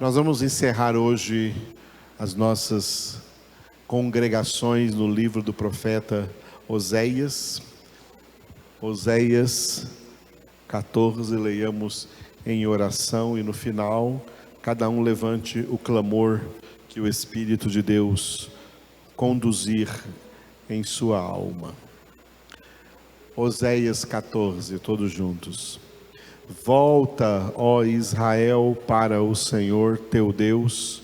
Nós vamos encerrar hoje as nossas congregações no livro do profeta Oséias. Oséias 14, leiamos em oração e no final, cada um levante o clamor que o Espírito de Deus conduzir em sua alma. Oséias 14, todos juntos. Volta, ó Israel, para o Senhor teu Deus,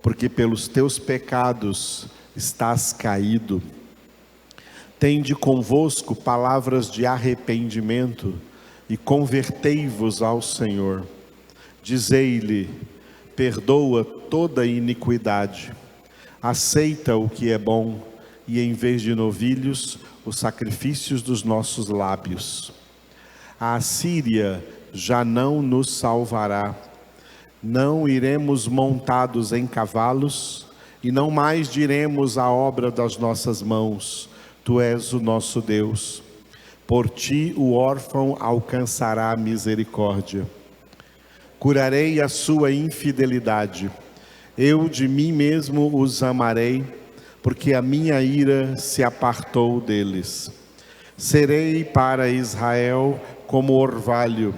porque pelos teus pecados estás caído. Tende convosco palavras de arrependimento e convertei-vos ao Senhor. Dizei-lhe: perdoa toda iniquidade, aceita o que é bom, e em vez de novilhos, os sacrifícios dos nossos lábios. A Assíria já não nos salvará, não iremos montados em cavalos, e não mais diremos a obra das nossas mãos, tu és o nosso Deus. Por ti o órfão alcançará a misericórdia. Curarei a sua infidelidade, eu de mim mesmo os amarei, porque a minha ira se apartou deles. Serei para Israel como orvalho,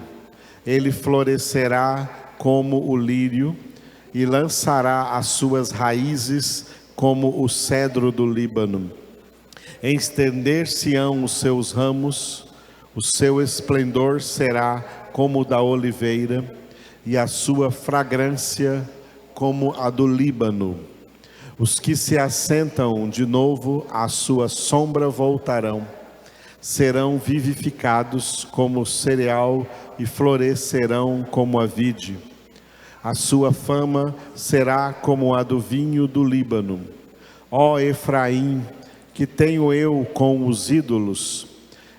ele florescerá como o lírio e lançará as suas raízes como o cedro do Líbano. Estender-se-ão os seus ramos, o seu esplendor será como o da oliveira e a sua fragrância como a do Líbano. Os que se assentam de novo à sua sombra voltarão, serão vivificados como cereal e florescerão como a vide. A sua fama será como a do vinho do Líbano. Ó Efraim, que tenho eu com os ídolos,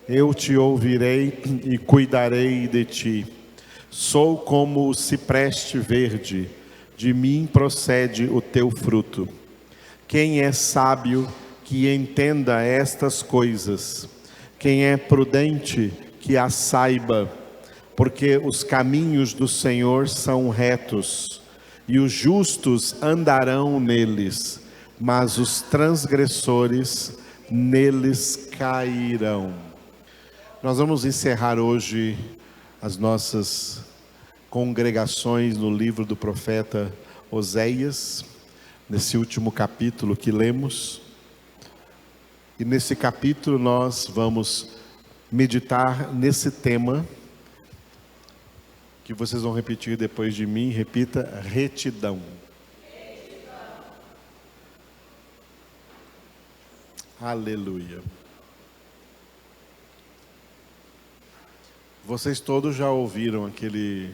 eu te ouvirei e cuidarei de ti. Sou como o cipreste verde, de mim procede o teu fruto. Quem é sábio que entenda estas coisas? Quem é prudente que as saiba? Porque os caminhos do Senhor são retos, e os justos andarão neles, mas os transgressores neles cairão. Nós vamos encerrar hoje as nossas congregações no livro do profeta Oséias, nesse último capítulo que lemos. E nesse capítulo nós vamos meditar nesse tema, que vocês vão repetir depois de mim. Repita: retidão. Aleluia. Vocês todos já ouviram aquele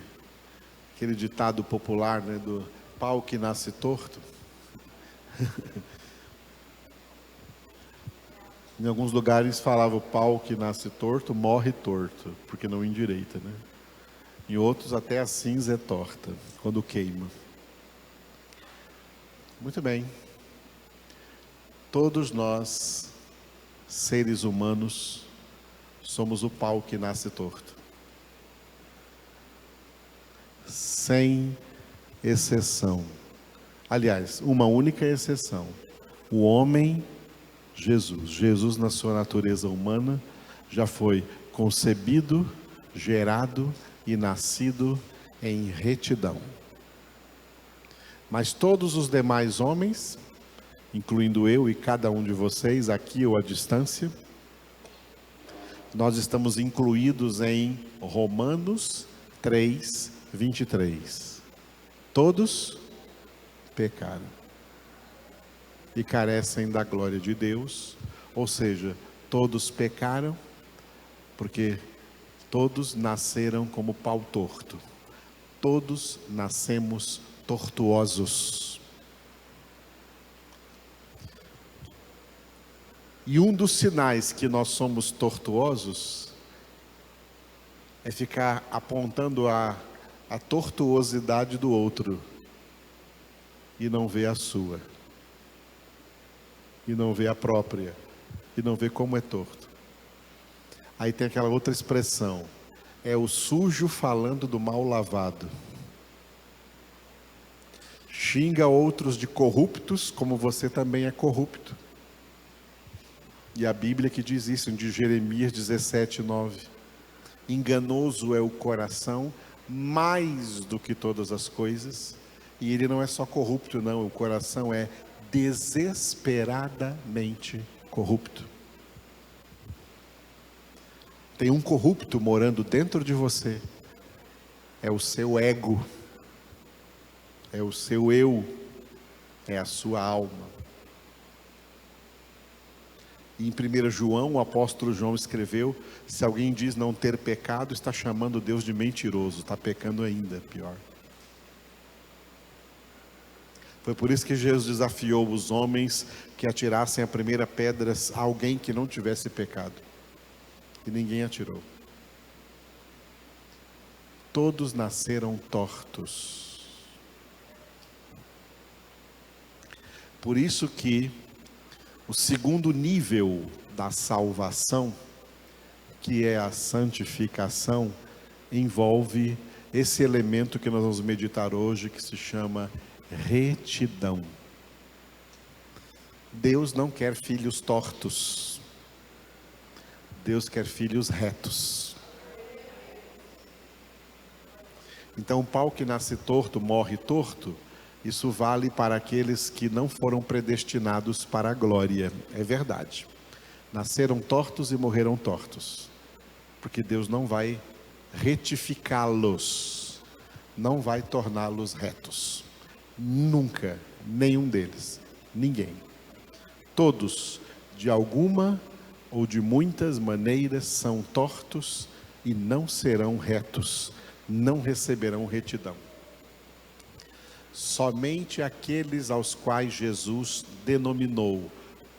ditado popular, né, do pau que nasce torto? Em alguns lugares falava: o pau que nasce torto morre torto, porque não endireita, né? Em outros até a cinza é torta quando queima. Muito bem. Todos nós, seres humanos, somos o pau que nasce torto. Sem exceção. Aliás, uma única exceção: o homem Jesus. Jesus, na sua natureza humana, já foi concebido, gerado e nascido em retidão. Mas todos os demais homens, incluindo eu e cada um de vocês, aqui ou à distância, nós estamos incluídos em Romanos 3, 23. Todos pecaram e carecem da glória de Deus, ou seja, todos pecaram porque todos nasceram como pau torto. Todos nascemos tortuosos. E um dos sinais que nós somos tortuosos é ficar apontando a tortuosidade do outro e não ver a sua, e não ver a própria, e não ver como é torto. Aí tem aquela outra expressão: é o sujo falando do mal lavado. Xinga outros de corruptos, como você também é corrupto. E a Bíblia que diz isso, de Jeremias 17:9. Enganoso é o coração, mais do que todas as coisas. E ele não é só corrupto, não. O coração é desesperadamente corrupto. Tem um corrupto morando dentro de você. É o seu ego. É o seu eu. É a sua alma. E em 1 João, o apóstolo João escreveu: se alguém diz não ter pecado, está chamando Deus de mentiroso. Está pecando ainda, pior. Foi por isso que Jesus desafiou os homens que atirassem a primeira pedra a alguém que não tivesse pecado. E ninguém atirou. Todos nasceram tortos. Por isso que o segundo nível da salvação, que é a santificação, envolve esse elemento que nós vamos meditar hoje, que se chama retidão. Deus não quer filhos tortos. Deus quer filhos retos. Então, o pau que nasce torto, morre torto. Isso vale para aqueles que não foram predestinados para a glória. É verdade. Nasceram tortos e morreram tortos. Porque Deus não vai retificá-los. Não vai torná-los retos. Nunca. Nenhum deles. Ninguém. Todos, de alguma ou de muitas maneiras, são tortos e não serão retos. Não receberão retidão. Somente aqueles aos quais Jesus denominou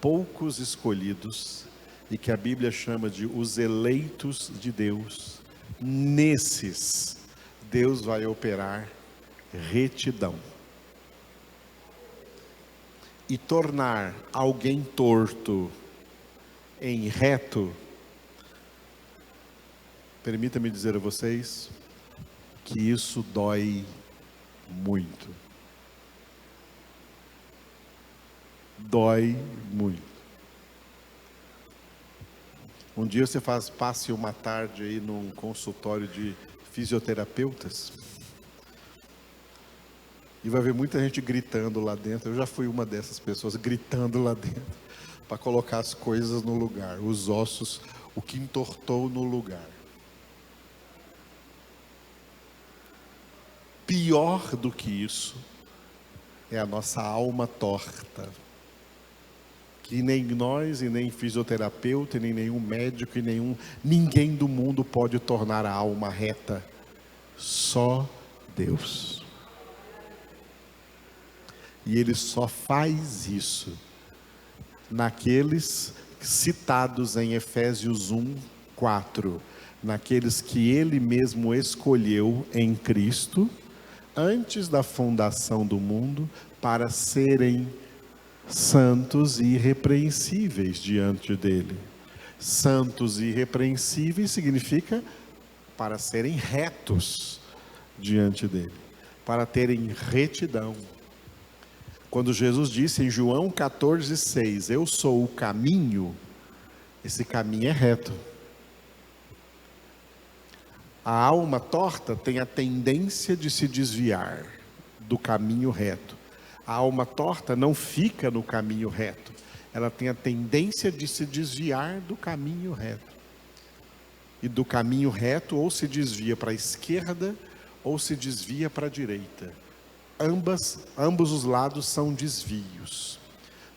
poucos escolhidos, e que a Bíblia chama de os eleitos de Deus, nesses Deus vai operar retidão. E tornar alguém torto em reto, permita-me dizer a vocês que isso dói muito. Dói muito. Um dia você passe uma tarde aí num consultório de fisioterapeutas e vai ver muita gente gritando lá dentro. Eu já fui uma dessas pessoas gritando lá dentro para colocar as coisas no lugar, os ossos, o que entortou no lugar. Pior do que isso é a nossa alma torta, que nem nós, e nem fisioterapeuta, e nem nenhum médico, e ninguém do mundo pode tornar a alma reta. Só Deus. E Ele só faz isso naqueles citados em Efésios 1:4, naqueles que Ele mesmo escolheu em Cristo, antes da fundação do mundo, para serem santos e irrepreensíveis diante dele. Santos e irrepreensíveis significa para serem retos diante dele, para terem retidão. Quando Jesus disse em João 14:6, eu sou o caminho, esse caminho é reto. A alma torta tem a tendência de se desviar do caminho reto. A alma torta não fica no caminho reto. Ela tem a tendência de se desviar do caminho reto. E do caminho reto ou se desvia para a esquerda ou se desvia para a direita. Ambos os lados são desvios.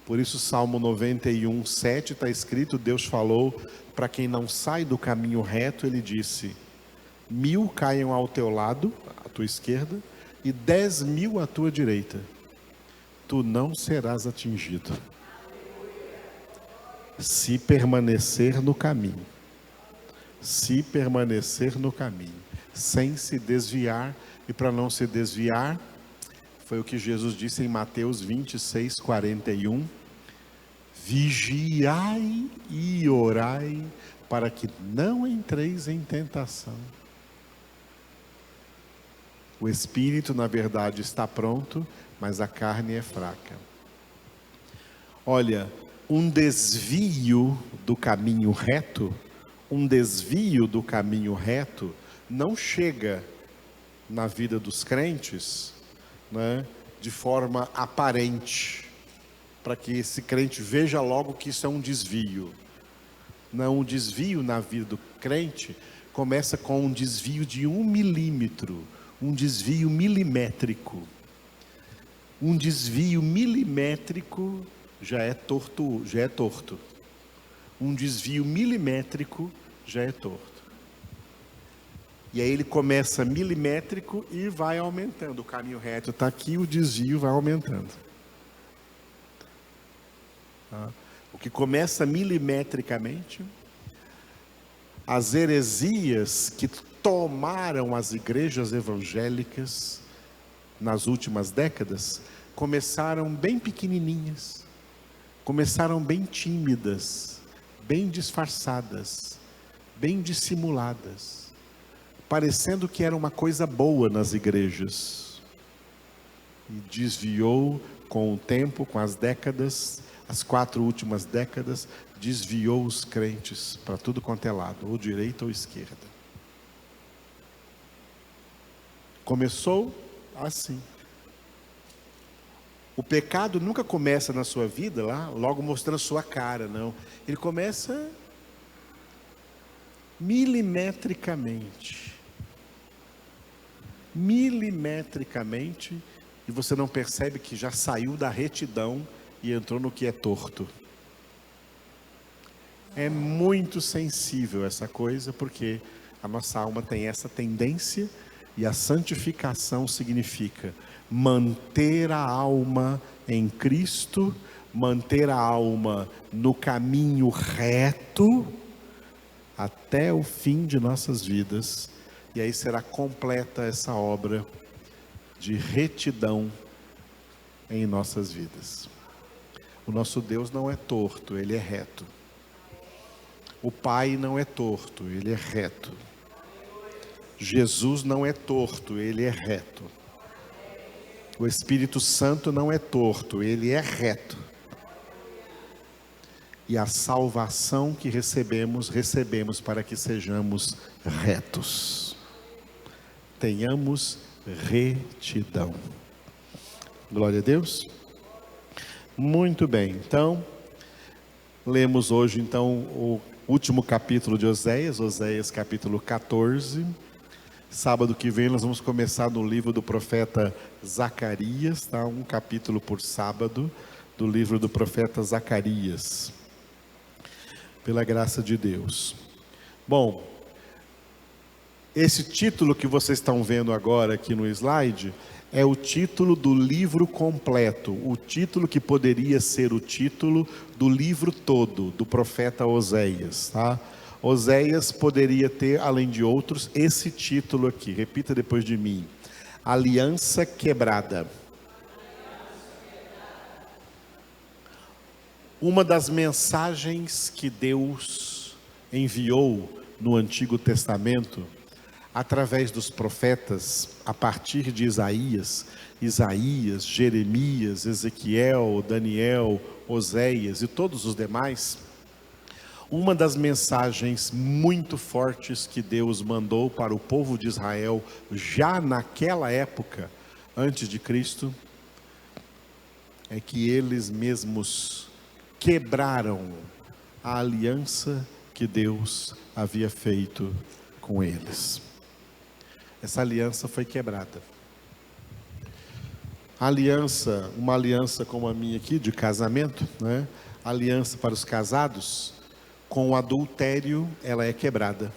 Por isso Salmo 91:7 está escrito, Deus falou para quem não sai do caminho reto, Ele disse: 1000 caiam ao teu lado, à tua esquerda, e 10.000 à tua direita. Tu não serás atingido, se permanecer no caminho. Se permanecer no caminho, sem se desviar. E para não se desviar, foi o que Jesus disse em Mateus 26:41. Vigiai e orai, para que não entreis em tentação. O espírito, na verdade, está pronto, mas a carne é fraca. Olha, um desvio do caminho reto, não chega na vida dos crentes, né, de forma aparente, para que esse crente veja logo que isso é um desvio. Não, um desvio na vida do crente começa com um desvio de 1 milímetro, um desvio milimétrico. Um desvio milimétrico já é torto. Um desvio milimétrico já é torto. E aí ele começa milimétrico e vai aumentando. O caminho reto está aqui, o desvio vai aumentando. O que começa milimetricamente, as heresias que tomaram as igrejas evangélicas nas últimas décadas, começaram bem pequenininhas, começaram bem tímidas, bem disfarçadas, bem dissimuladas, parecendo que era uma coisa boa nas igrejas. E desviou com o tempo, com as décadas, as 4 últimas décadas, desviou os crentes para tudo quanto é lado, ou direita ou esquerda. Começou assim. O pecado nunca começa na sua vida lá, logo mostrando a sua cara, não. Ele começa milimetricamente. Milimetricamente, e você não percebe que já saiu da retidão e entrou no que é torto. É muito sensível essa coisa, porque a nossa alma tem essa tendência, e a santificação significa manter a alma em Cristo, manter a alma no caminho reto, até o fim de nossas vidas, e aí será completa essa obra de retidão em nossas vidas. O nosso Deus não é torto, Ele é reto. O Pai não é torto, Ele é reto. Jesus não é torto, Ele é reto. O Espírito Santo não é torto, Ele é reto. E a salvação que recebemos para que sejamos retos. Tenhamos retidão. Glória a Deus. Muito bem, então, lemos hoje então o último capítulo de Oséias, Oséias capítulo 14. Sábado que vem nós vamos começar no livro do profeta Zacarias, tá? Um capítulo por sábado do livro do profeta Zacarias, pela graça de Deus. Bom, esse título que vocês estão vendo agora aqui no slide é o título do livro completo, o título que poderia ser o título do livro todo do profeta Oséias, tá? Oséias poderia ter, além de outros, esse título aqui, repita depois de mim: Aliança Quebrada. Uma das mensagens que Deus enviou no Antigo Testamento, através dos profetas, a partir de Isaías, Jeremias, Ezequiel, Daniel, Oséias e todos os demais, uma das mensagens muito fortes que Deus mandou para o povo de Israel, já naquela época, antes de Cristo, é que eles mesmos quebraram a aliança que Deus havia feito com eles. Essa aliança foi quebrada. Aliança, uma aliança como a minha aqui, de casamento, né? Aliança para os casados, com o adultério, ela é quebrada.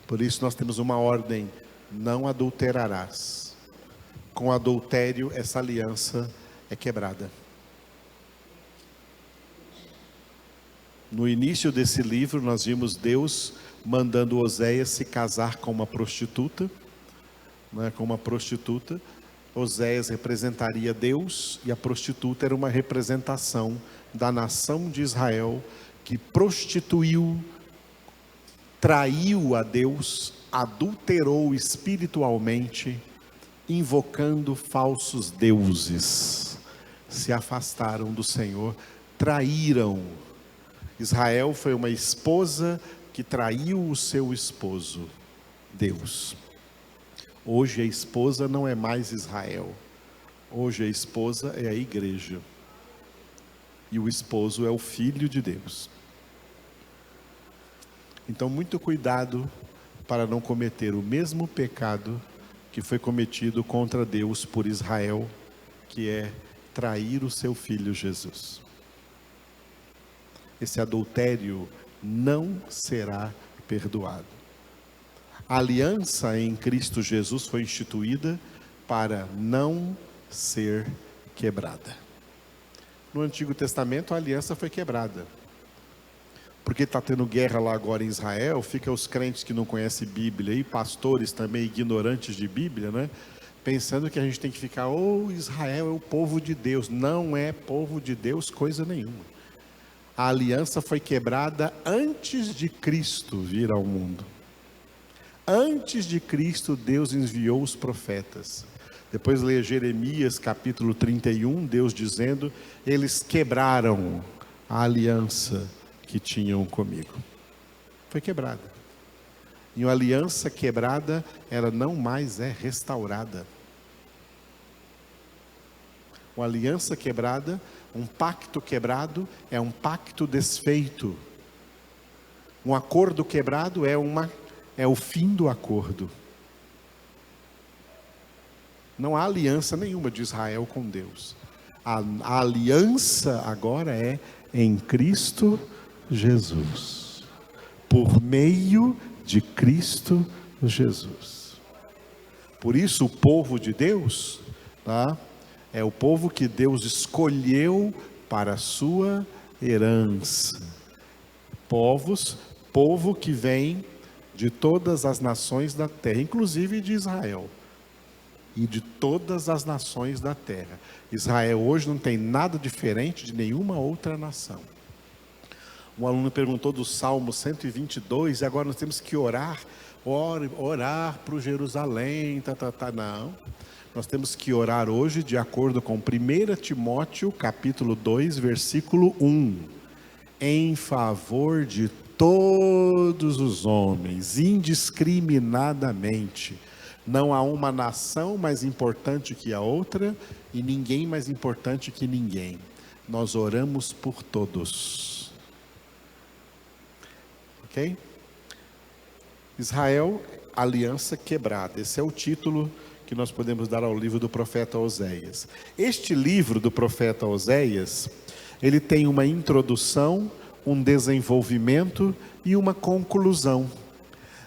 Por isso nós temos uma ordem: não adulterarás. Com adultério, essa aliança é quebrada. No início desse livro, nós vimos Deus mandando Oséias se casar com uma prostituta, né, com uma prostituta. Oséias representaria Deus e a prostituta era uma representação da nação de Israel que prostituiu, traiu a Deus adulterou espiritualmente, invocando falsos deuses, se afastaram do Senhor, traíram. Israel foi uma esposa que traiu o seu esposo, Deus. Hoje a esposa não é mais Israel, hoje a esposa é a igreja, e o esposo é o Filho de Deus. Então, muito cuidado para não cometer o mesmo pecado que foi cometido contra Deus por Israel, que é trair o seu filho Jesus. Esse adultério não será perdoado. A aliança em Cristo Jesus foi instituída para não ser quebrada. No Antigo Testamento a aliança foi quebrada, porque está tendo guerra lá agora em Israel. Fica os crentes que não conhecem Bíblia e pastores também ignorantes de Bíblia, né? Pensando que a gente tem que ficar, Israel é o povo de Deus. Não é povo de Deus coisa nenhuma. A aliança foi quebrada antes de Cristo vir ao mundo. Antes de Cristo, Deus enviou os profetas. Depois lê Jeremias capítulo 31, Deus dizendo: eles quebraram a aliança que tinham comigo. Foi quebrada. E uma aliança quebrada, ela não mais é restaurada. Uma aliança quebrada, um pacto quebrado, é um pacto desfeito. Um acordo quebrado é o fim do acordo. Não há aliança nenhuma de Israel com Deus. A aliança agora é em Cristo Jesus, por meio de Cristo Jesus. Por isso o povo de Deus, tá? É o povo que Deus escolheu para a sua herança. Povo que vem de todas as nações da terra, inclusive de Israel, e de todas as nações da terra. Israel hoje não tem nada diferente de nenhuma outra nação. Um aluno perguntou do Salmo 122, e agora nós temos que orar para o Jerusalém, Não, nós temos que orar hoje de acordo com 1 Timóteo capítulo 2, versículo 1. Em favor de todos os homens, indiscriminadamente. Não há uma nação mais importante que a outra, e ninguém mais importante que ninguém. Nós oramos por todos. Ok? Israel, aliança quebrada. Esse é o título que nós podemos dar ao livro do profeta Oséias. Este livro do profeta Oséias, ele tem uma introdução, um desenvolvimento e uma conclusão.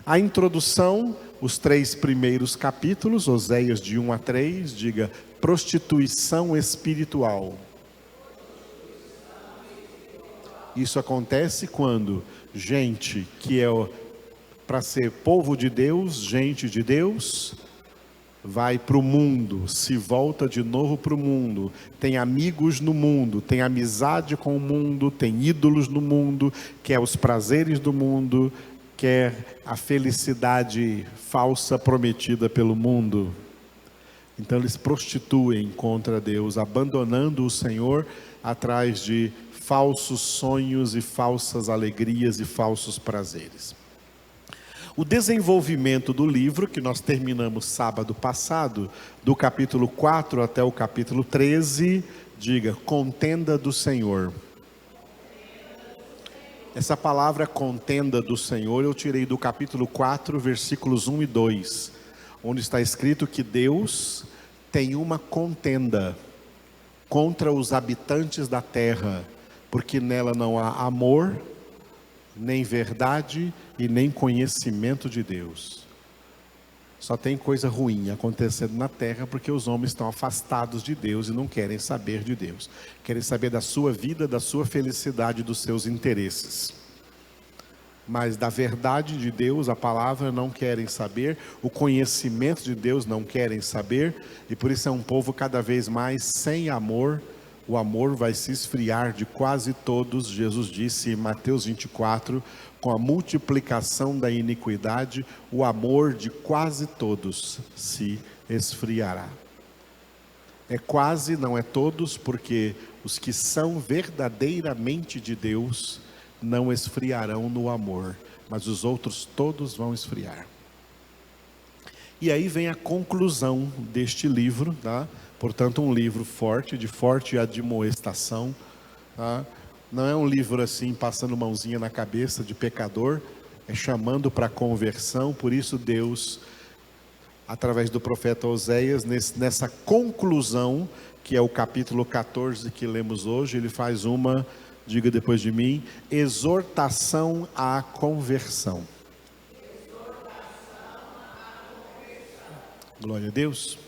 A introdução, os 3 primeiros capítulos, Oséias de 1 a 3, diga: prostituição espiritual. Isso acontece quando gente que é para ser povo de Deus, gente de Deus, vai para o mundo, se volta de novo para o mundo, tem amigos no mundo, tem amizade com o mundo, tem ídolos no mundo, quer os prazeres do mundo, quer a felicidade falsa prometida pelo mundo. Então eles prostituem contra Deus, abandonando o Senhor atrás de falsos sonhos e falsas alegrias e falsos prazeres. O desenvolvimento do livro, que nós terminamos sábado passado, do capítulo 4 até o capítulo 13, diga: contenda do Senhor. Essa palavra contenda do Senhor eu tirei do capítulo 4, versículos 1 e 2, onde está escrito que Deus tem uma contenda contra os habitantes da terra, porque nela não há amor, nem verdade e nem conhecimento de Deus. Só tem coisa ruim acontecendo na terra, porque os homens estão afastados de Deus e não querem saber de Deus. Querem saber da sua vida, da sua felicidade, dos seus interesses. Mas da verdade de Deus, a palavra, não querem saber. O conhecimento de Deus não querem saber. E por isso é um povo cada vez mais sem amor, o amor vai se esfriar de quase todos. Jesus disse em Mateus 24, com a multiplicação da iniquidade, o amor de quase todos se esfriará. É quase, não é todos, porque os que são verdadeiramente de Deus não esfriarão no amor, mas os outros todos vão esfriar. E aí vem a conclusão deste livro, tá? Portanto, um livro forte, de forte admoestação, tá? Não é um livro assim, passando mãozinha na cabeça de pecador, é chamando para a conversão. Por isso Deus, através do profeta Oséias, nessa conclusão, que é o capítulo 14 que lemos hoje, ele faz uma, diga depois de mim, exortação à conversão. Glória a Deus.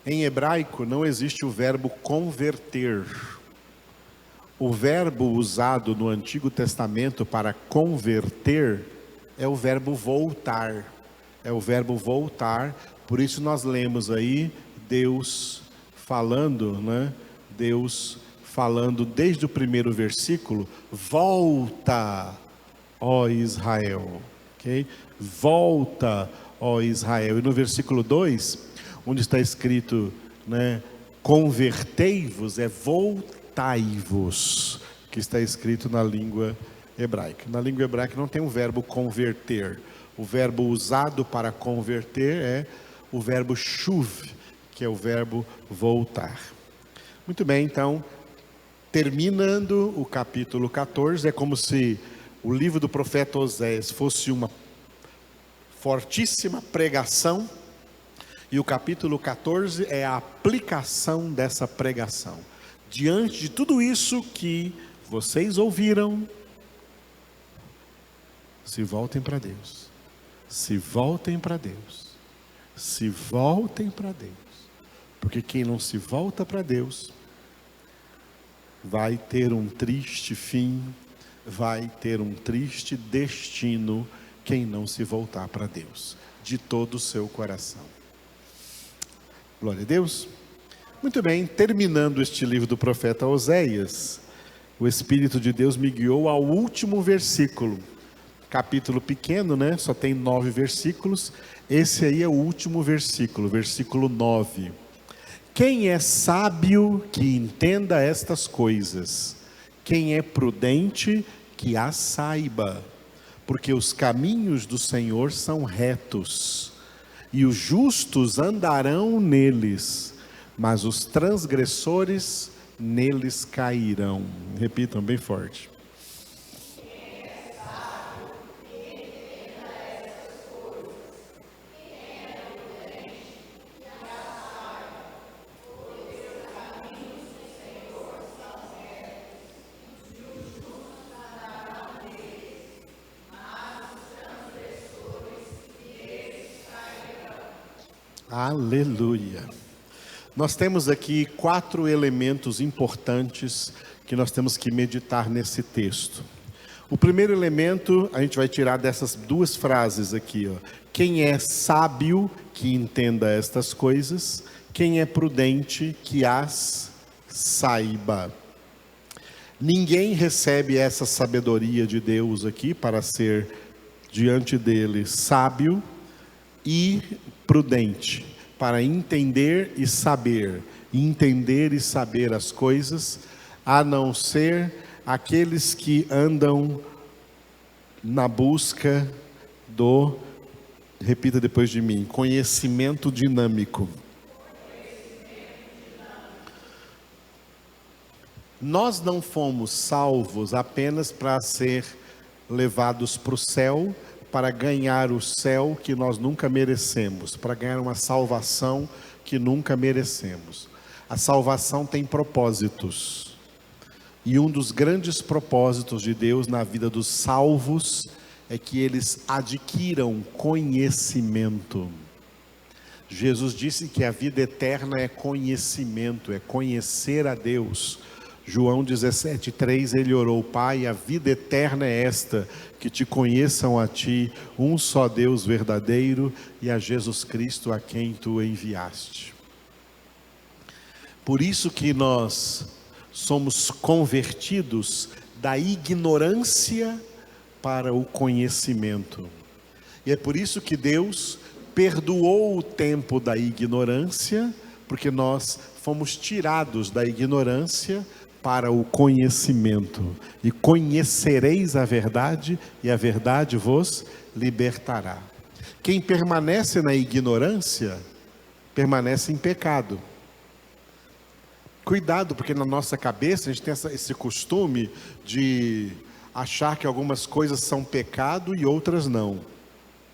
Em hebraico não existe o verbo converter. O verbo usado no Antigo Testamento para converter é o verbo voltar. É o verbo voltar. Por isso nós lemos aí Deus falando, né? Deus falando desde o primeiro versículo: volta, ó Israel. Ok? Volta, ó Israel. E no versículo 2, onde está escrito, né, convertei-vos, é voltai-vos, que está escrito na língua hebraica. Na língua hebraica não tem o verbo converter. O verbo usado para converter é o verbo shuv, que é o verbo voltar. Muito bem, então, terminando o capítulo 14, é como se o livro do profeta Oséias fosse uma fortíssima pregação, e o capítulo 14 é a aplicação dessa pregação. Diante de tudo isso que vocês ouviram, se voltem para Deus, se voltem para Deus, se voltem para Deus, porque quem não se volta para Deus, vai ter um triste fim, vai ter um triste destino, quem não se voltar para Deus, de todo o seu coração. Glória a Deus. Muito bem, terminando este livro do profeta Oséias, o Espírito de Deus me guiou ao último versículo. Capítulo pequeno, né? Só tem 9 versículos. Esse aí é o último versículo, versículo 9. Quem é sábio que entenda estas coisas? Quem é prudente que as saiba? Porque os caminhos do Senhor são retos, e os justos andarão neles, mas os transgressores neles cairão. Repitam bem forte. Aleluia. Nós temos aqui 4 elementos importantes que nós temos que meditar nesse texto. O primeiro elemento a gente vai tirar dessas 2 frases aqui, ó. Quem é sábio que entenda estas coisas, quem é prudente que as saiba. Ninguém recebe essa sabedoria de Deus aqui para ser diante dele sábio e prudente, para entender e saber as coisas, a não ser aqueles que andam na busca do, repita depois de mim, conhecimento dinâmico. Nós não fomos salvos apenas para ser levados para o céu, para ganhar o céu que nós nunca merecemos, para ganhar uma salvação que nunca merecemos. A salvação tem propósitos, e um dos grandes propósitos de Deus na vida dos salvos é que eles adquiram conhecimento. Jesus disse que a vida eterna é conhecimento, é conhecer a Deus. João 17,3, ele orou: Pai, a vida eterna é esta, que te conheçam a ti, um só Deus verdadeiro, e a Jesus Cristo a quem tu enviaste. Por isso que nós somos convertidos da ignorância para o conhecimento. E é por isso que Deus perdoou o tempo da ignorância, porque nós fomos tirados da ignorância para o conhecimento. E conhecereis a verdade, e a verdade vos libertará. Quem permanece na ignorância, permanece em pecado. Cuidado, porque na nossa cabeça a gente tem esse costume de achar que algumas coisas são pecado e outras não.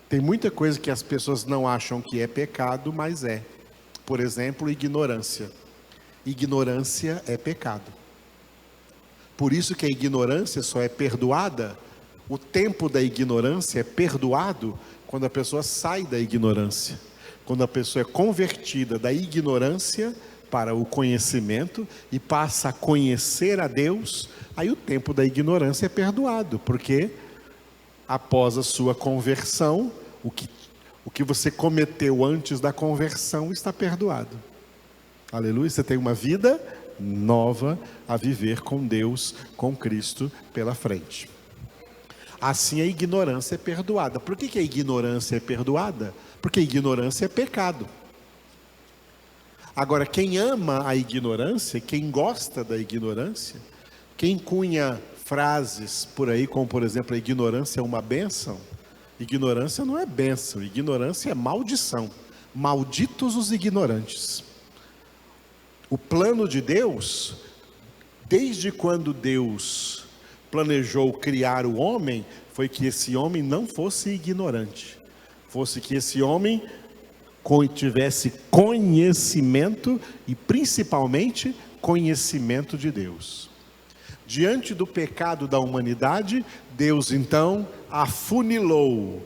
Tem muita coisa que as pessoas não acham que é pecado, mas é. Por exemplo, ignorância. Ignorância é pecado. Por isso que a ignorância só é perdoada, o tempo da ignorância é perdoado quando a pessoa sai da ignorância. Quando a pessoa é convertida da ignorância para o conhecimento e passa a conhecer a Deus, aí o tempo da ignorância é perdoado, porque após a sua conversão, o que você cometeu antes da conversão está perdoado. Aleluia, você tem uma vida nova a viver com Deus, com Cristo pela frente. Assim a ignorância é perdoada. Por que a ignorância é perdoada? Porque a ignorância é pecado. Agora, quem ama a ignorância, quem gosta da ignorância, quem cunha frases por aí, como por exemplo, a ignorância é uma bênção. Ignorância não é bênção, ignorância é maldição. Malditos os ignorantes. O plano de Deus, desde quando Deus planejou criar o homem, foi que esse homem não fosse ignorante. Fosse que esse homem tivesse conhecimento e principalmente conhecimento de Deus. Diante do pecado da humanidade, Deus então afunilou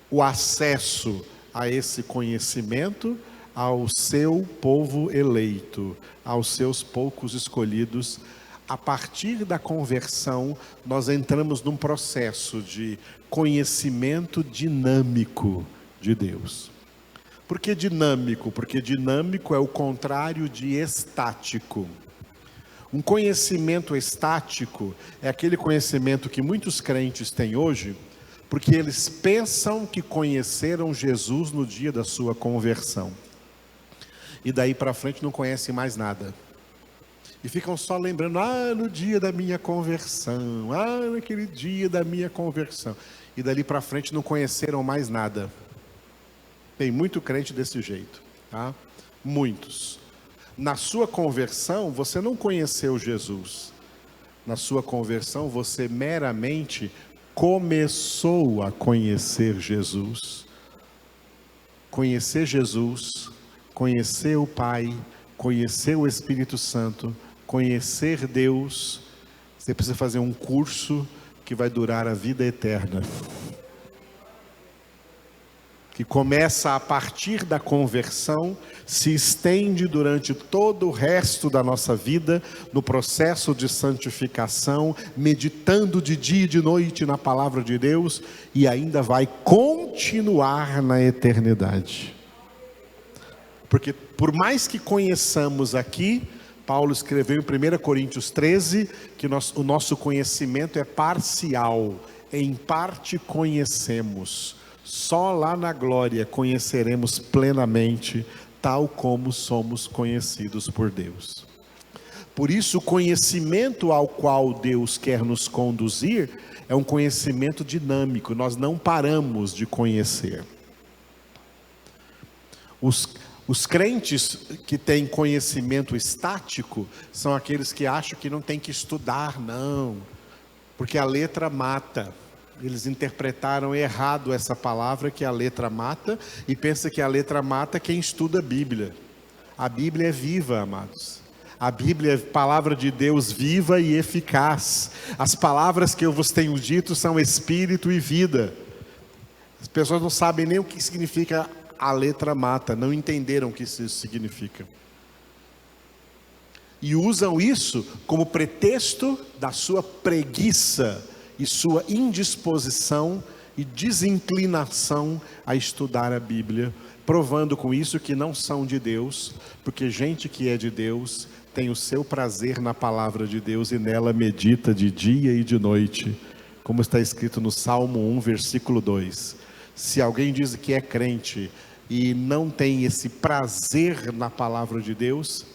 o acesso a esse conhecimento ao seu povo eleito, aos seus poucos escolhidos. A partir da conversão, nós entramos num processo de conhecimento dinâmico de Deus. Por que dinâmico? Porque dinâmico é o contrário de estático. Um conhecimento estático é aquele conhecimento que muitos crentes têm hoje, porque eles pensam que conheceram Jesus no dia da sua conversão. E daí para frente não conhecem mais nada. E ficam só lembrando, no dia da minha conversão, naquele dia da minha conversão. E dali para frente não conheceram mais nada. Tem muito crente desse jeito, tá? Muitos. Na sua conversão, você não conheceu Jesus. Na sua conversão, você meramente começou a conhecer Jesus. Conhecer Jesus, conhecer o Pai, conhecer o Espírito Santo, conhecer Deus. Você precisa fazer um curso que vai durar a vida eterna. Que começa a partir da conversão, se estende durante todo o resto da nossa vida, no processo de santificação, meditando de dia e de noite na palavra de Deus, e ainda vai continuar na eternidade. Porque por mais que conheçamos aqui, Paulo escreveu em 1 Coríntios 13, que o nosso conhecimento é parcial, em parte conhecemos. Só lá na glória conheceremos plenamente, tal como somos conhecidos por Deus. Por isso, o conhecimento ao qual Deus quer nos conduzir é um conhecimento dinâmico. Nós não paramos de conhecer. Os crentes que têm conhecimento estático são aqueles que acham que não tem que estudar, não, porque a letra mata. Eles interpretaram errado essa palavra, que a letra mata, e pensa que a letra mata quem estuda a Bíblia. A Bíblia é viva, amados. A Bíblia é palavra de Deus viva e eficaz. As palavras que eu vos tenho dito são espírito e vida. As pessoas não sabem nem o que significa a letra mata, não entenderam o que isso significa. E usam isso como pretexto da sua preguiça e sua indisposição e desinclinação a estudar a Bíblia, provando com isso que não são de Deus, porque gente que é de Deus tem o seu prazer na palavra de Deus e nela medita de dia e de noite, como está escrito no Salmo 1, versículo 2. Se alguém diz que é crente e não tem esse prazer na palavra de Deus,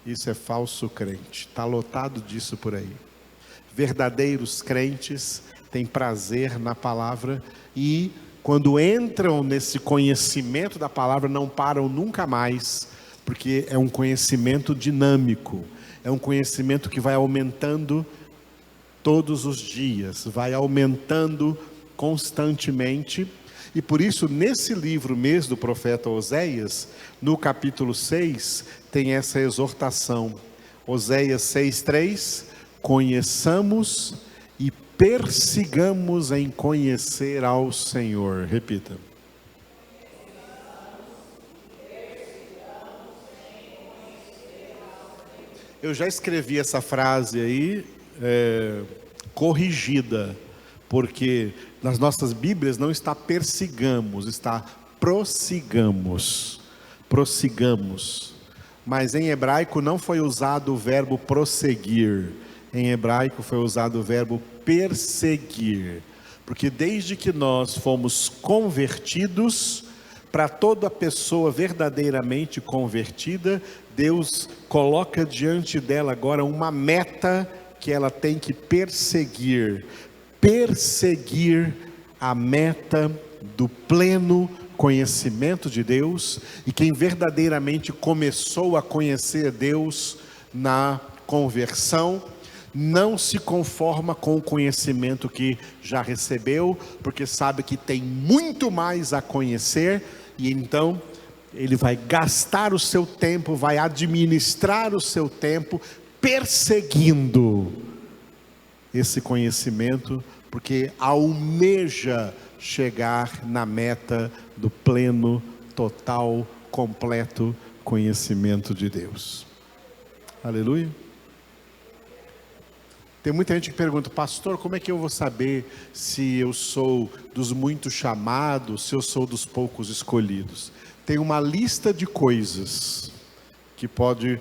isso é falso crente, está lotado disso por aí. Verdadeiros crentes têm prazer na palavra e quando entram nesse conhecimento da palavra não param nunca mais, porque é um conhecimento dinâmico, é um conhecimento que vai aumentando todos os dias, vai aumentando constantemente. E por isso, nesse livro mesmo do profeta Oséias, no capítulo 6, tem essa exortação. Oséias 6:3, conheçamos e persigamos em conhecer ao Senhor. Repita. Eu já escrevi essa frase aí, corrigida, porque nas nossas Bíblias não está persigamos, está prossigamos. Prossigamos. Mas em hebraico não foi usado o verbo prosseguir. Em hebraico foi usado o verbo perseguir. Porque desde que nós fomos convertidos, para toda pessoa verdadeiramente convertida, Deus coloca diante dela agora uma meta que ela tem que perseguir. Perseguir a meta do pleno conhecimento de Deus. E quem verdadeiramente começou a conhecer Deus na conversão, não se conforma com o conhecimento que já recebeu, porque sabe que tem muito mais a conhecer, e então ele vai gastar o seu tempo, vai administrar o seu tempo perseguindo esse conhecimento, porque almeja chegar na meta do pleno, total, completo conhecimento de Deus. Aleluia. Tem muita gente que pergunta, pastor, como é que eu vou saber se eu sou dos muitos chamados, se eu sou dos poucos escolhidos? Tem uma lista de coisas que pode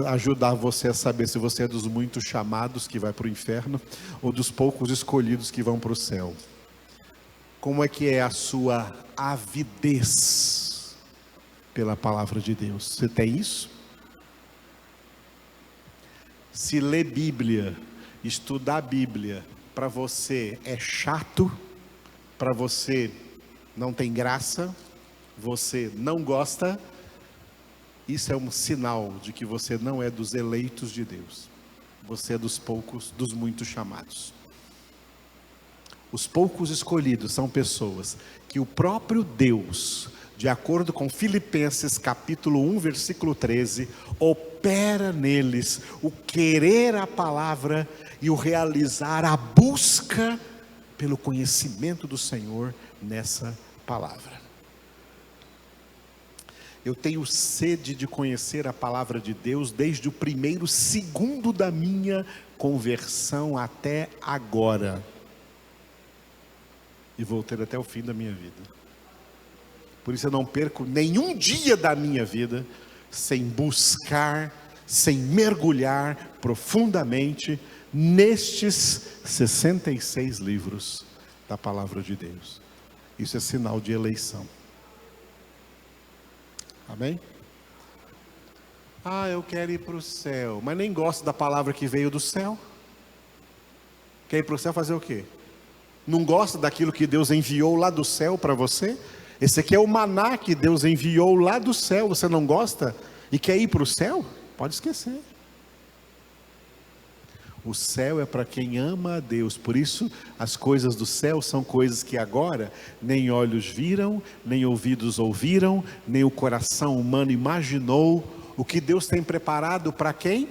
ajudar você a saber se você é dos muitos chamados que vai para o inferno ou dos poucos escolhidos que vão para o céu. Como é que é a sua avidez pela palavra de Deus? Você tem isso? Se ler Bíblia, estudar Bíblia, para você é chato, para você não tem graça, você não gosta, isso é um sinal de que você não é dos eleitos de Deus. Você é dos poucos, dos muitos chamados. Os poucos escolhidos são pessoas que o próprio Deus, de acordo com Filipenses capítulo 1, versículo 13, opera neles o querer a palavra e o realizar a busca pelo conhecimento do Senhor nessa palavra. Eu tenho sede de conhecer a palavra de Deus desde o primeiro segundo da minha conversão até agora. E vou ter até o fim da minha vida. Por isso eu não perco nenhum dia da minha vida sem buscar, sem mergulhar profundamente nestes 66 livros da palavra de Deus. Isso é sinal de eleição. Amém? Eu quero ir para o céu, mas nem gosto da palavra que veio do céu. Quer ir para o céu fazer o quê? Não gosta daquilo que Deus enviou lá do céu para você? Esse aqui é o maná que Deus enviou lá do céu. Você não gosta e quer ir para o céu? Pode esquecer. O céu é para quem ama a Deus. Por isso as coisas do céu são coisas que agora nem olhos viram, nem ouvidos ouviram, nem o coração humano imaginou. O que Deus tem preparado para quem?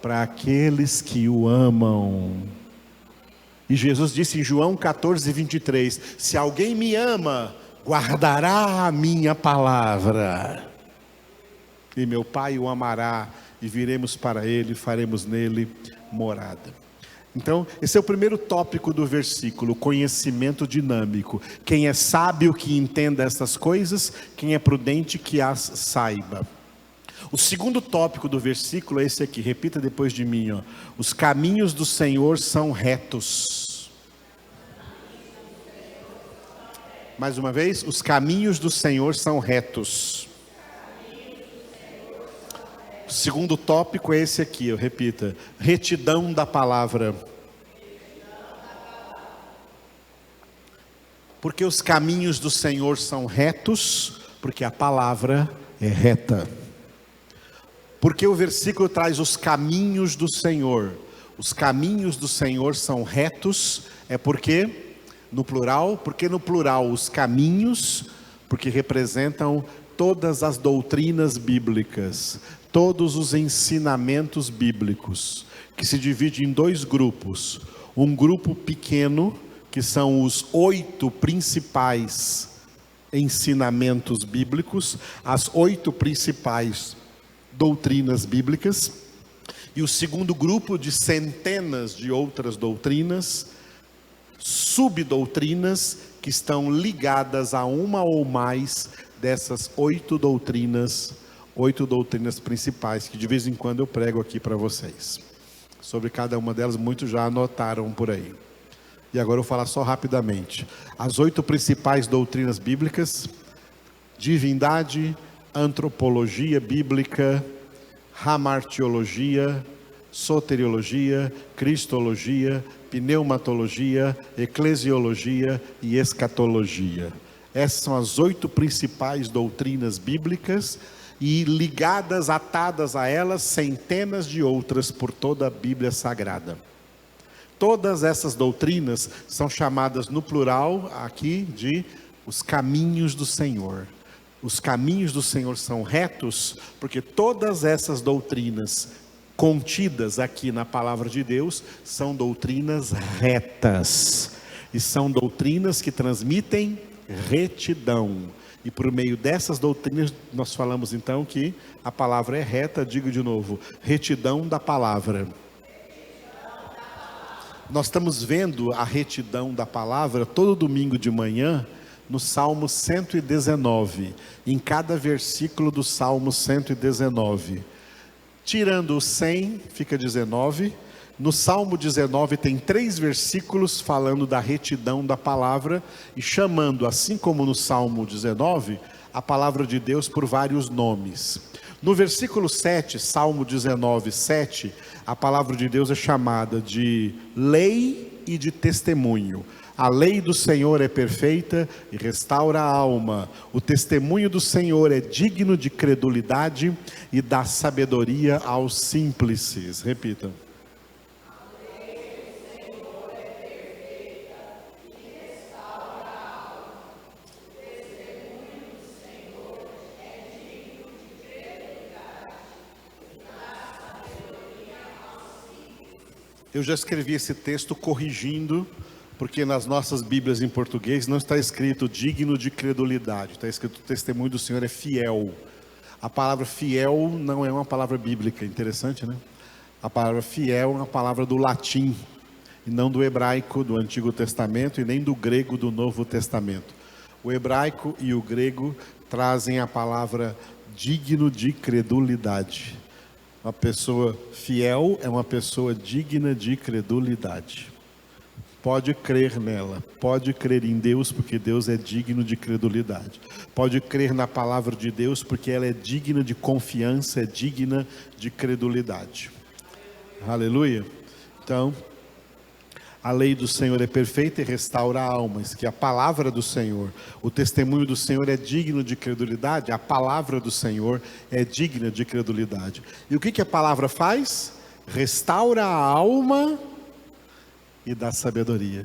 Para aqueles que o amam. E Jesus disse em João 14, 23, se alguém me ama, guardará a minha palavra, e meu Pai o amará, e viremos para ele, faremos nele morada. Então, esse é o primeiro tópico do versículo, conhecimento dinâmico. Quem é sábio que entenda essas coisas, quem é prudente que as saiba. O segundo tópico do versículo é esse aqui, repita depois de mim, ó. Os caminhos do Senhor são retos. Mais uma vez, os caminhos do Senhor são retos. O segundo tópico é esse aqui, eu repita, retidão da palavra. Porque os caminhos do Senhor são retos, porque a palavra é reta. Porque o versículo traz os caminhos do Senhor. Os caminhos do Senhor são retos, é porque no plural os caminhos, porque representam todas as doutrinas bíblicas, todos os ensinamentos bíblicos, que se divide em dois grupos. Um grupo pequeno, que são os 8 principais ensinamentos bíblicos, as 8 principais doutrinas bíblicas, e o segundo grupo de centenas de outras doutrinas, subdoutrinas, que estão ligadas a uma ou mais dessas 8 doutrinas principais, que de vez em quando eu prego aqui para vocês. Sobre cada uma delas, muitos já anotaram por aí. E agora eu vou falar só rapidamente. As 8 principais doutrinas bíblicas: divindade, antropologia bíblica, hamartiologia, soteriologia, cristologia, pneumatologia, eclesiologia e escatologia. Essas são as 8 principais doutrinas bíblicas, e ligadas, atadas a elas, centenas de outras por toda a Bíblia Sagrada. Todas essas doutrinas são chamadas no plural aqui de os caminhos do Senhor. Os caminhos do Senhor são retos, porque todas essas doutrinas contidas aqui na palavra de Deus são doutrinas retas. E são doutrinas que transmitem retidão. E por meio dessas doutrinas nós falamos então que a palavra é reta. Digo de novo, retidão da palavra. Nós estamos vendo a retidão da palavra todo domingo de manhã no Salmo 119, em cada versículo do Salmo 119. Tirando o 100, fica 19. No Salmo 19 tem 3 versículos falando da retidão da palavra e chamando, assim como no Salmo 19, a palavra de Deus por vários nomes. No versículo 7, Salmo 19, 7, a palavra de Deus é chamada de lei e de testemunho. A lei do Senhor é perfeita e restaura a alma. O testemunho do Senhor é digno de credulidade e dá sabedoria aos simples. Repita. Eu já escrevi esse texto corrigindo, porque nas nossas Bíblias em português não está escrito digno de credulidade, está escrito o testemunho do Senhor é fiel. A palavra fiel não é uma palavra bíblica, interessante, né? A palavra fiel é uma palavra do latim, e não do hebraico do Antigo Testamento, e nem do grego do Novo Testamento. O hebraico e o grego trazem a palavra digno de credulidade. Uma pessoa fiel é uma pessoa digna de credulidade. Pode crer nela, pode crer em Deus, porque Deus é digno de credulidade. Pode crer na palavra de Deus, porque ela é digna de confiança, é digna de credulidade. Aleluia. Então, a lei do Senhor é perfeita e restaura a alma. Isso que a palavra do Senhor, o testemunho do Senhor é digno de credulidade. A palavra do Senhor é digna de credulidade. E o que a palavra faz? Restaura a alma e dá sabedoria.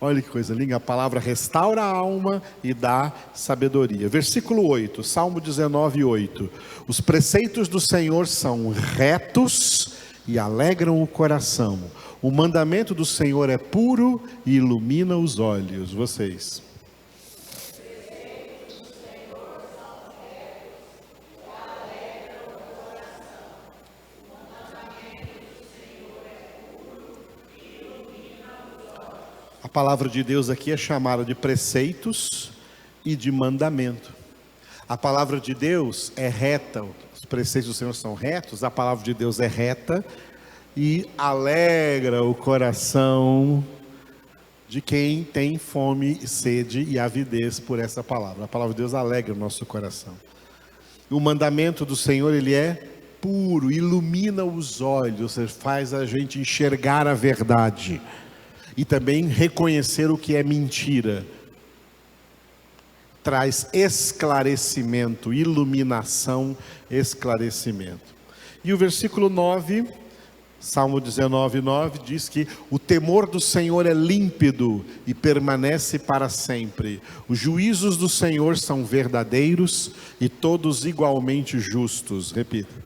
Olha que coisa linda, a palavra restaura a alma e dá sabedoria. Versículo 8, Salmo 19, 8. Os preceitos do Senhor são retos e alegram o coração. O mandamento do Senhor é puro e ilumina os olhos. Vocês. palavra de Deus aqui é chamada de preceitos e de mandamento. A palavra de Deus é reta, os preceitos do Senhor são retos, a palavra de Deus é reta e alegra o coração de quem tem fome, sede e avidez por essa palavra. A palavra de Deus alegra o nosso coração. O mandamento do Senhor, ele é puro, ilumina os olhos, ou seja, faz a gente enxergar a verdade e também reconhecer o que é mentira. Traz esclarecimento, iluminação, esclarecimento. E o versículo 9, Salmo 19, 9, diz que o temor do Senhor é límpido e permanece para sempre. Os juízos do Senhor são verdadeiros e todos igualmente justos. Repita.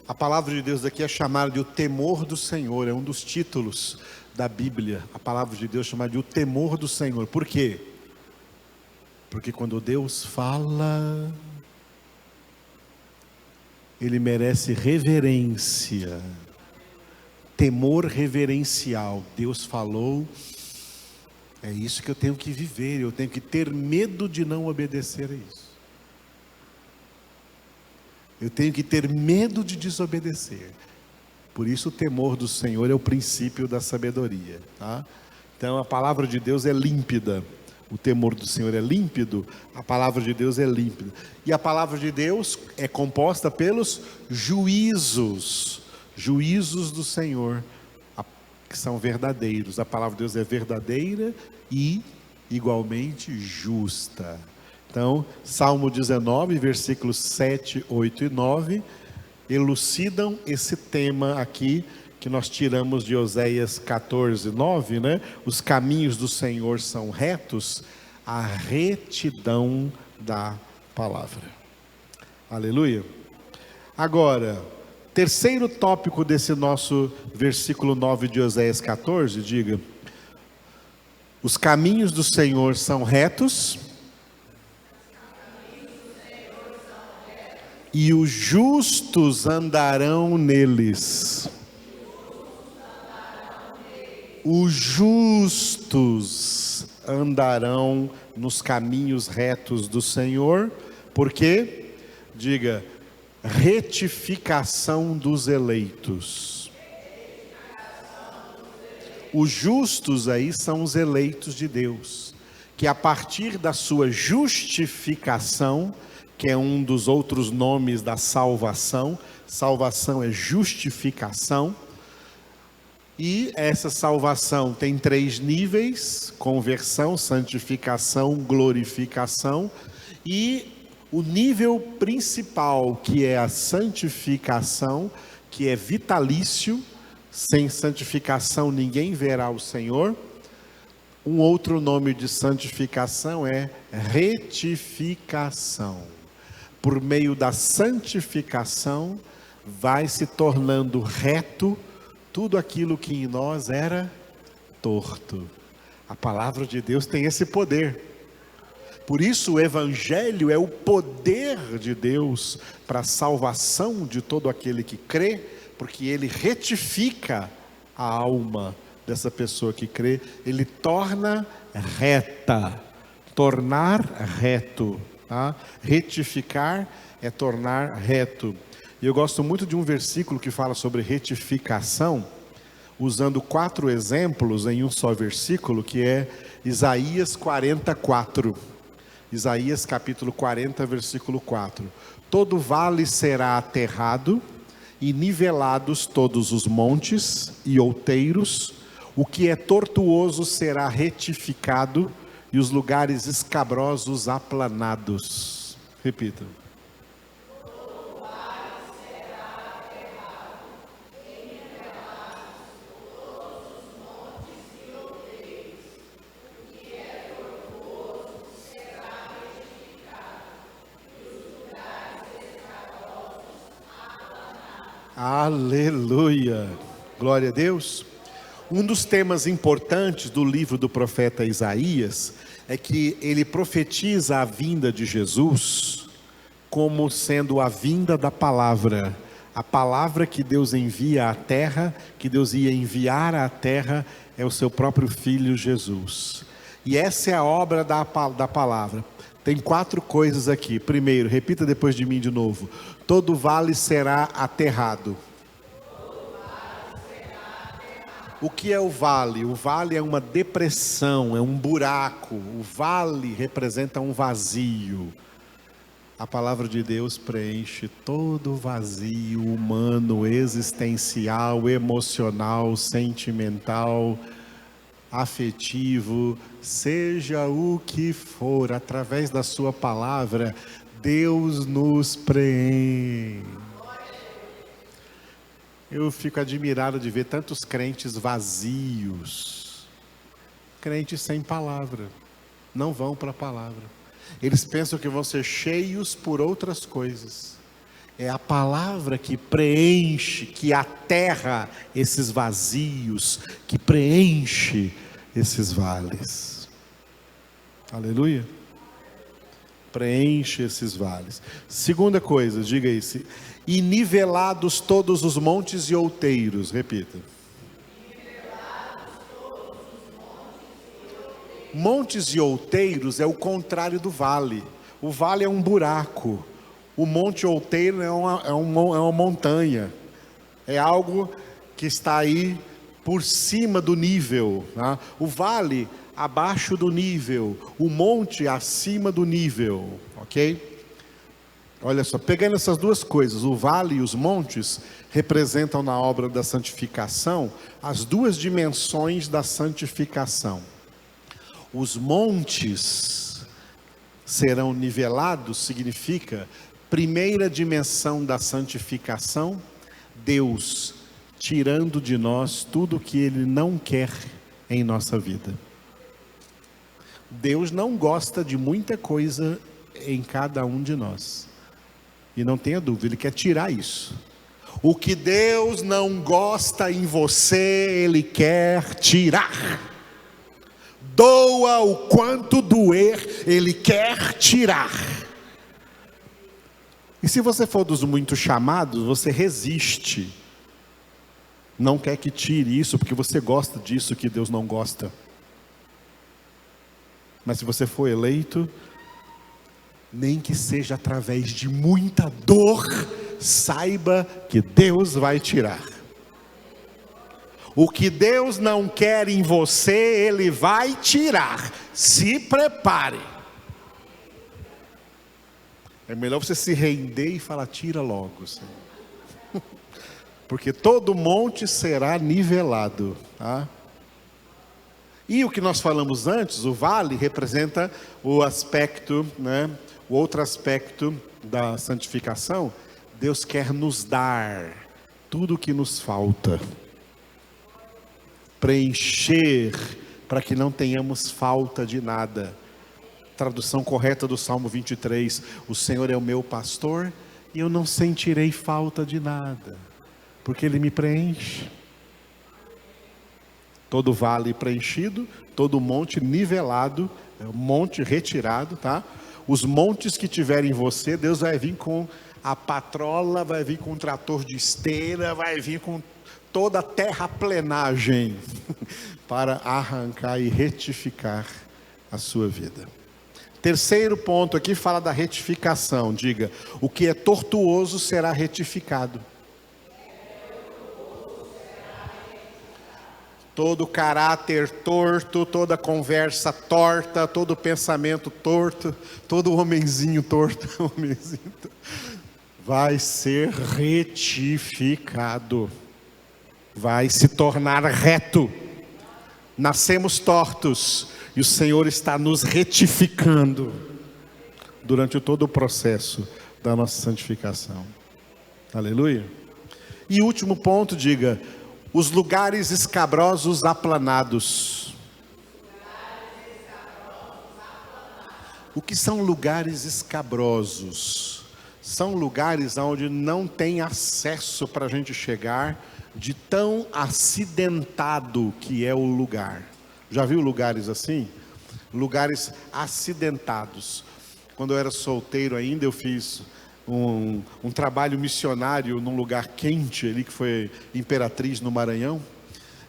A palavra de Deus aqui é chamada de o temor do Senhor, é um dos títulos da Bíblia. A palavra de Deus é chamada de o temor do Senhor. Por quê? Porque quando Deus fala, Ele merece reverência, temor reverencial. Deus falou, é isso que eu tenho que viver, eu tenho que ter medo de não obedecer a isso. Eu tenho que ter medo de desobedecer. Por isso o temor do Senhor é o princípio da sabedoria, tá? Então a palavra de Deus é límpida. O temor do Senhor é límpido, a palavra de Deus é límpida. E a palavra de Deus é composta pelos juízos do Senhor, que são verdadeiros. A palavra de Deus é verdadeira e igualmente justa. Então, Salmo 19, versículos 7, 8 e 9, elucidam esse tema aqui, que nós tiramos de Oséias 14, 9, né? Os caminhos do Senhor são retos, a retidão da palavra. Aleluia. Agora, terceiro tópico desse nosso versículo 9 de Oséias 14, diga: os caminhos do Senhor são retos, e os justos andarão neles. Os justos andarão nos caminhos retos do Senhor, porque, diga, retificação dos eleitos. Os justos aí são os eleitos de Deus, que a partir da sua justificação, que é um dos outros nomes da salvação. Salvação é justificação. E essa salvação tem 3 níveis: conversão, santificação, glorificação. E o nível principal, que é a santificação, que é vitalício. Sem santificação ninguém verá o Senhor. Um outro nome de santificação é retificação. Por meio da santificação, vai se tornando reto tudo aquilo que em nós era torto. A palavra de Deus tem esse poder. Por isso o Evangelho é o poder de Deus para a salvação de todo aquele que crê, porque ele retifica a alma dessa pessoa que crê, ele torna reta, tornar reto. Tá? Retificar é tornar reto. E eu gosto muito de um versículo que fala sobre retificação, usando 4 exemplos em um só versículo, que é Isaías 44. Isaías capítulo 40, versículo 4. Todo vale será aterrado, e nivelados todos os montes e outeiros, o que é tortuoso será retificado, e os lugares escabrosos aplanados. Repita. Aleluia. Glória a Deus. Um dos temas importantes do livro do profeta Isaías é que ele profetiza a vinda de Jesus como sendo a vinda da palavra. A palavra que Deus envia à terra, que Deus ia enviar à terra, é o seu próprio Filho Jesus. E essa é a obra da palavra. Tem 4 coisas aqui. Primeiro, repita depois de mim de novo: todo vale será aterrado. O que é o vale? O vale é uma depressão, é um buraco. O vale representa um vazio. A palavra de Deus preenche todo vazio humano, existencial, emocional, sentimental, afetivo, seja o que for, através da sua palavra, Deus nos preenche. Eu fico admirado de ver tantos crentes vazios, crentes sem palavra, não vão para a palavra. Eles pensam que vão ser cheios por outras coisas. É a palavra que preenche, que aterra esses vazios, que preenche esses vales. Aleluia. Preenche esses vales. Segunda coisa, diga isso. E nivelados todos os montes e outeiros. Repita. Montes e outeiros é o contrário do vale. O vale é um buraco. O monte outeiro é uma montanha. É algo que está aí por cima do nível. Tá? O vale abaixo do nível. O monte acima do nível. Ok? Olha só, pegando essas duas coisas, o vale e os montes representam na obra da santificação as duas dimensões da santificação. Os montes serão nivelados, significa, primeira dimensão da santificação, Deus tirando de nós tudo o que Ele não quer em nossa vida. Deus não gosta de muita coisa em cada um de nós. E não tenha dúvida, Ele quer tirar isso. O que Deus não gosta em você, Ele quer tirar. Doa o quanto doer, Ele quer tirar. E se você for dos muito chamados, você resiste. Não quer que tire isso, porque você gosta disso que Deus não gosta. Mas se você for eleito, nem que seja através de muita dor, saiba que Deus vai tirar. O que Deus não quer em você, Ele vai tirar. Se prepare. É melhor você se render e falar: tira logo, Senhor. Porque todo monte será nivelado. Tá? E o que nós falamos antes, o vale, representa o aspecto, né? O outro aspecto da santificação. Deus quer nos dar tudo o que nos falta. Preencher, para que não tenhamos falta de nada. Tradução correta do Salmo 23. O Senhor é o meu pastor e eu não sentirei falta de nada, porque Ele me preenche. Todo vale preenchido, todo monte nivelado, monte retirado, tá? Os montes que tiverem em você, Deus vai vir com a patrola, vai vir com um trator de esteira, vai vir com toda a terraplenagem para arrancar e retificar a sua vida. Terceiro ponto aqui fala da retificação. Diga: o que é tortuoso será retificado. Todo caráter torto, toda conversa torta, todo pensamento torto, todo homenzinho torto, vai ser retificado. Vai se tornar reto. Nascemos tortos e o Senhor está nos retificando durante todo o processo da nossa santificação. Aleluia. E último ponto, diga: os lugares escabrosos aplanados. O que são lugares escabrosos? São lugares onde não tem acesso para a gente chegar de tão acidentado que é o lugar. Já viu lugares assim? Lugares acidentados. Quando eu era solteiro ainda, eu fiz um trabalho missionário num lugar quente ali, que foi Imperatriz, no Maranhão.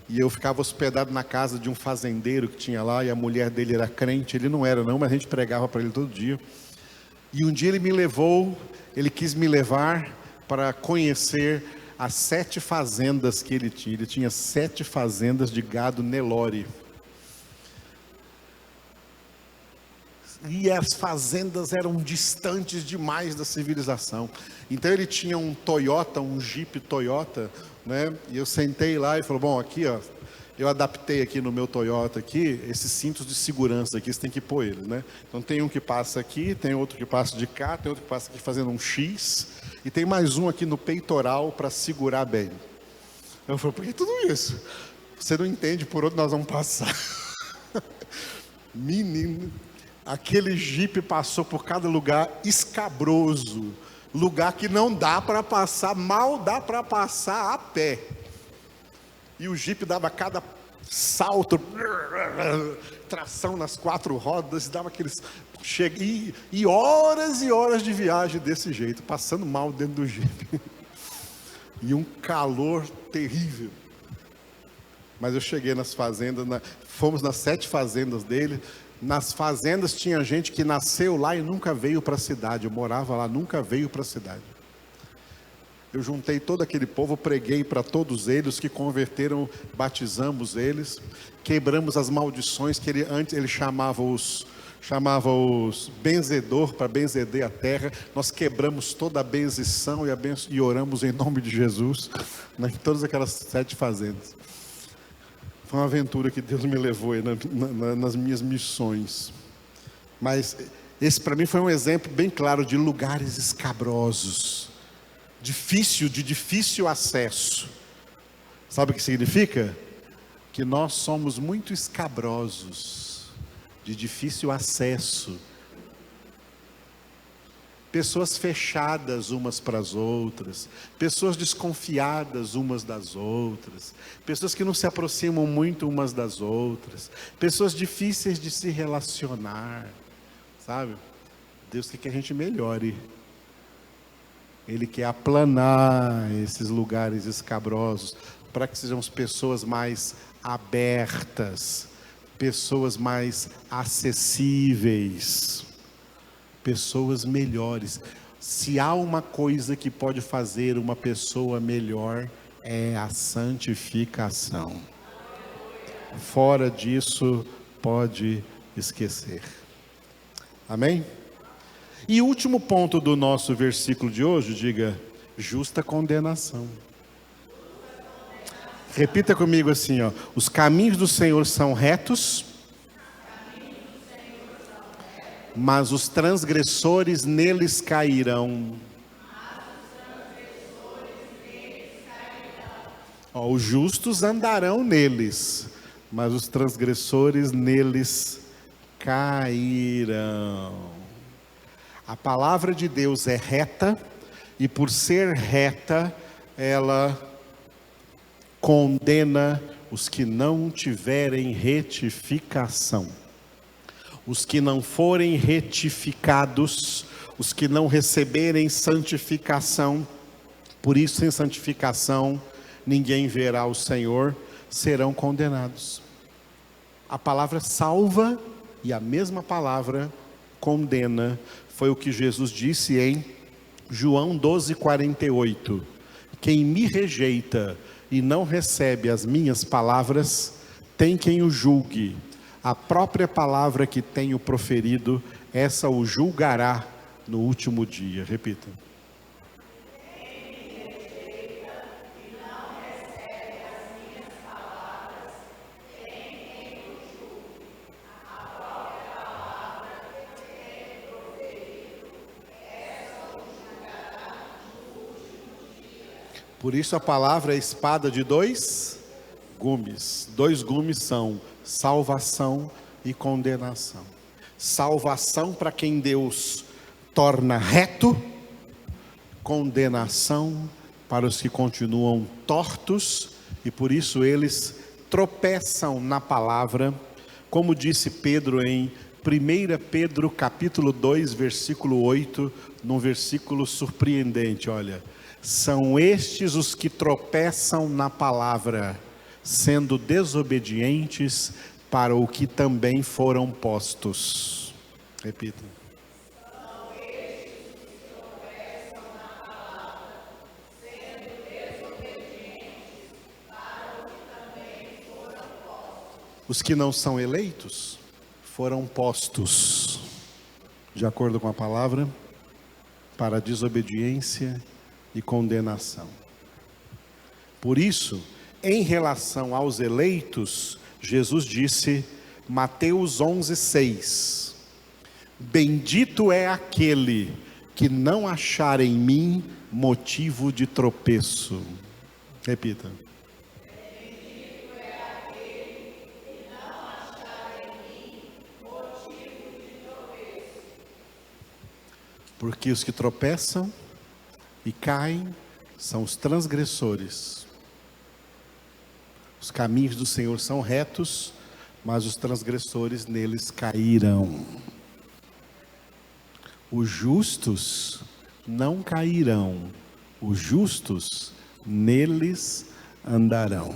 E eu ficava hospedado na casa de um fazendeiro que tinha lá, e a mulher dele era crente. Ele não era não, mas a gente pregava para ele todo dia. E um dia ele quis me levar para conhecer as 7 fazendas que ele tinha. Ele tinha 7 fazendas de gado Nelore. E as fazendas eram distantes demais da civilização. Então ele tinha um Toyota, um Jeep Toyota, né? E eu sentei lá e falou: bom, aqui ó, eu adaptei aqui no meu Toyota aqui, esses cintos de segurança aqui, você tem que pôr eles, né? Então tem um que passa aqui, tem outro que passa de cá, tem outro que passa aqui fazendo um X, e tem mais um aqui no peitoral para segurar bem. Eu falei: por que tudo isso? Você não entende por onde nós vamos passar. Menino, aquele Jeep passou por cada lugar escabroso, lugar que não dá para passar, mal dá para passar a pé. E o Jeep dava cada salto, tração nas 4 rodas, dava aqueles... E horas e horas de viagem desse jeito, passando mal dentro do Jeep. E um calor terrível. Mas eu cheguei nas fazendas, fomos nas 7 fazendas dele. Nas fazendas tinha gente que nasceu lá e nunca veio para a cidade. Eu morava lá, nunca veio para a cidade. Eu juntei todo aquele povo, preguei para todos eles, os que converteram, batizamos eles, quebramos as maldições que antes ele chamava os benzedor, para benzer a terra. Nós quebramos toda a benzição e oramos em nome de Jesus, em todas aquelas 7 fazendas. Foi uma aventura que Deus me levou aí nas minhas missões. Mas esse para mim foi um exemplo bem claro de lugares escabrosos, de difícil acesso. Sabe o que significa? Que nós somos muito escabrosos, de difícil acesso. Pessoas fechadas umas para as outras, pessoas desconfiadas umas das outras, pessoas que não se aproximam muito umas das outras, pessoas difíceis de se relacionar, sabe? Deus quer que a gente melhore. Ele quer aplanar esses lugares escabrosos, para que sejamos pessoas mais abertas, pessoas mais acessíveis, pessoas melhores. Se há uma coisa que pode fazer uma pessoa melhor, é a santificação. Fora disso, pode esquecer. Amém? E o último ponto do nosso versículo de hoje, diga: justa condenação. Repita comigo assim, ó: os caminhos do Senhor são retos, mas os transgressores neles cairão. Ó, os justos andarão neles, mas os transgressores neles cairão. A palavra de Deus é reta, e por ser reta, ela condena os que não tiverem retificação. Os que não forem retificados, os que não receberem santificação, por isso, sem santificação, ninguém verá o Senhor, serão condenados. A palavra salva e a mesma palavra condena. Foi o que Jesus disse em João 12:48. Quem me rejeita e não recebe as minhas palavras, tem quem o julgue. A própria palavra que tenho proferido, essa o julgará no último dia. Repita. Por isso a palavra é espada de 2 gumes. 2 gumes são salvação e condenação. Salvação para quem Deus torna reto, condenação para os que continuam tortos e por isso eles tropeçam na palavra, como disse Pedro em 1 Pedro capítulo 2, versículo 8, num versículo surpreendente, olha: são estes os que tropeçam na palavra, sendo desobedientes para o que também foram postos. Repita. Os que não são eleitos foram postos, de acordo com a palavra, para desobediência e condenação. Por isso, em relação aos eleitos, Jesus disse, Mateus 11:6, bendito é aquele que não achar em mim motivo de tropeço. Repita. Porque os que tropeçam e caem são os transgressores. Os caminhos do Senhor são retos, mas os transgressores neles cairão. Os justos não cairão, os justos neles andarão.